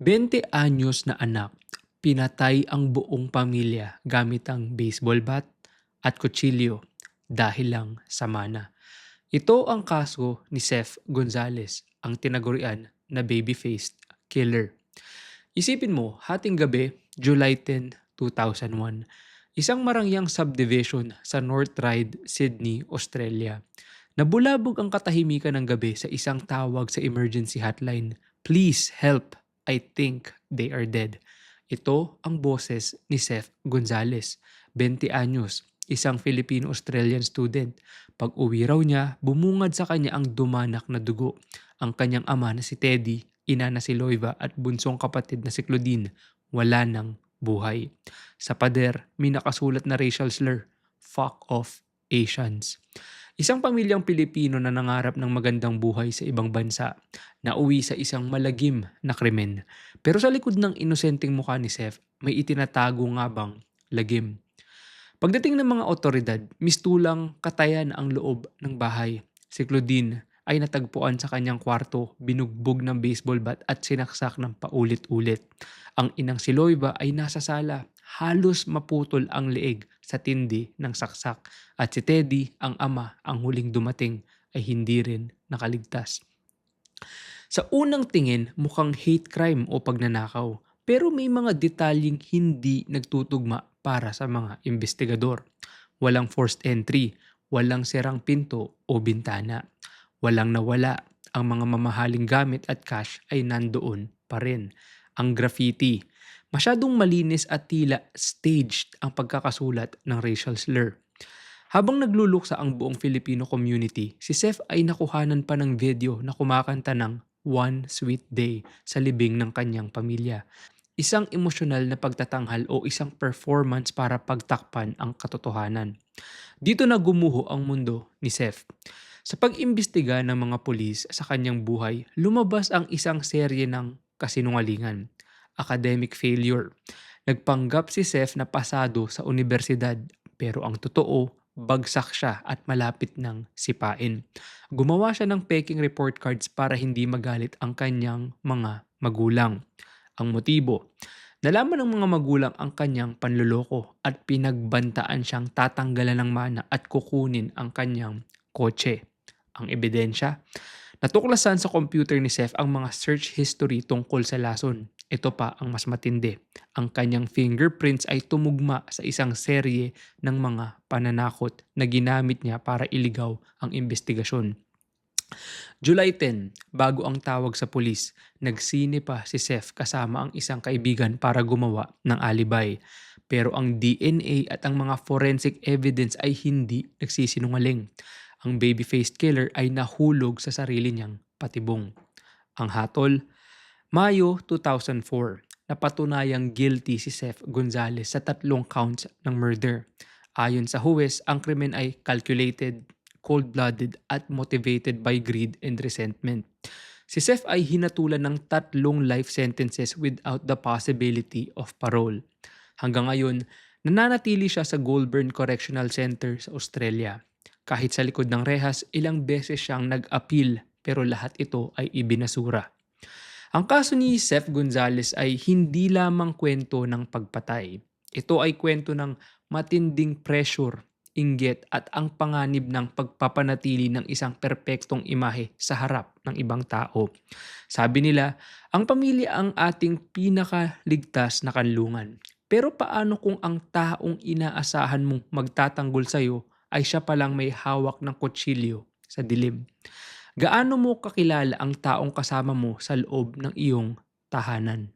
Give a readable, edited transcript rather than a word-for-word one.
20 anyos na anak, pinatay ang buong pamilya gamit ang baseball bat at kutsilyo dahil lang sa mana. Ito ang kaso ni Seth Gonzalez, ang tinagurian na baby-faced killer. Isipin mo, hating gabi, July 10, 2001, isang marangyang subdivision sa North Ryde, Sydney, Australia. Nabulabog ang katahimikan ng gabi sa isang tawag sa emergency hotline. Please help, I think they are dead. Ito ang boses ni Seth Gonzalez, 20 anyos, isang Filipino-Australian student. Pag uwi raw niya, bumungad sa kanya ang dumanak na dugo. Ang kanyang ama na si Teddy, ina na si Loiva at bunsong kapatid na si Claudine, wala nang buhay. Sa pader, may nakasulat na racial slur, "Fuck off, Asians." Isang pamilyang Pilipino na nangarap ng magandang buhay sa ibang bansa, nauwi sa isang malagim na krimen. Pero sa likod ng inosenteng mukha ni Seth, may itinatago nga bang lagim. Pagdating ng mga otoridad, mistulang katayan ang loob ng bahay. Si Claudine ay natagpuan sa kanyang kwarto, binugbog ng baseball bat at sinaksak ng paulit-ulit. Ang inang si Loiva ay nasa sala, halos maputol ang leeg sa tindi ng saksak. At si Teddy, ang ama, ang huling dumating, ay hindi rin nakaligtas. Sa unang tingin, mukhang hate crime o pagnanakaw. Pero may mga detalyeng hindi nagtutugma para sa mga investigador. Walang forced entry, walang serang pinto o bintana. Walang nawala, ang mga mamahaling gamit at cash ay nandoon pa rin. Ang graffiti, masyadong malinis at tila staged ang pagkakasulat ng racial slur. Habang nagluluksa ang buong Filipino community, si Seth ay nakuhanan pa ng video na kumakanta ng One Sweet Day sa libing ng kanyang pamilya. Isang emosyonal na pagtatanghal o isang performance para pagtakpan ang katotohanan. Dito na gumuho ang mundo ni Seth. Sa pag-imbestiga ng mga pulis sa kanyang buhay, lumabas ang isang serye ng kasinungalingan. Academic failure. Nagpanggap si Seth na pasado sa universidad, pero ang totoo, bagsak siya at malapit ng sipain. Gumawa siya ng peking report cards para hindi magalit ang kanyang mga magulang. Ang motibo, nalaman ng mga magulang ang kanyang panloloko at pinagbantaan siyang tatanggalan ng mana at kukunin ang kanyang kotse. Ang ebidensya, natuklasan sa computer ni Seth ang mga search history tungkol sa lason. Ito pa ang mas matindi. Ang kanyang fingerprints ay tumugma sa isang serye ng mga pananakot na ginamit niya para iligaw ang investigasyon. July 10, bago ang tawag sa pulis, nagsine pa si Seth kasama ang isang kaibigan para gumawa ng alibay. Pero ang DNA at ang mga forensic evidence ay hindi nagsisinungaling. Ang baby-faced killer ay nahulog sa sarili niyang patibong. Ang hatol, Mayo 2004, napatunayang guilty si Seth Gonzalez sa 3 counts ng murder. Ayon sa huwes, ang krimen ay calculated, cold-blooded at motivated by greed and resentment. Si Seth ay hinatulan ng 3 life sentences without the possibility of parole. Hanggang ngayon, nananatili siya sa Goulburn Correctional Center sa Australia. Kahit sa likod ng rehas, ilang beses siyang nag-appeal pero lahat ito ay ibinasura. Ang kaso ni Seth Gonzalez ay hindi lamang kwento ng pagpatay. Ito ay kwento ng matinding pressure, inggit at ang panganib ng pagpapanatili ng isang perpektong imahe sa harap ng ibang tao. Sabi nila, ang pamilya ang ating pinakaligtas na kanlungan. Pero paano kung ang taong inaasahan mong magtatanggol sa'yo ay siya palang may hawak ng kutsilyo sa dilim? Gaano mo kakilala ang taong kasama mo sa loob ng iyong tahanan?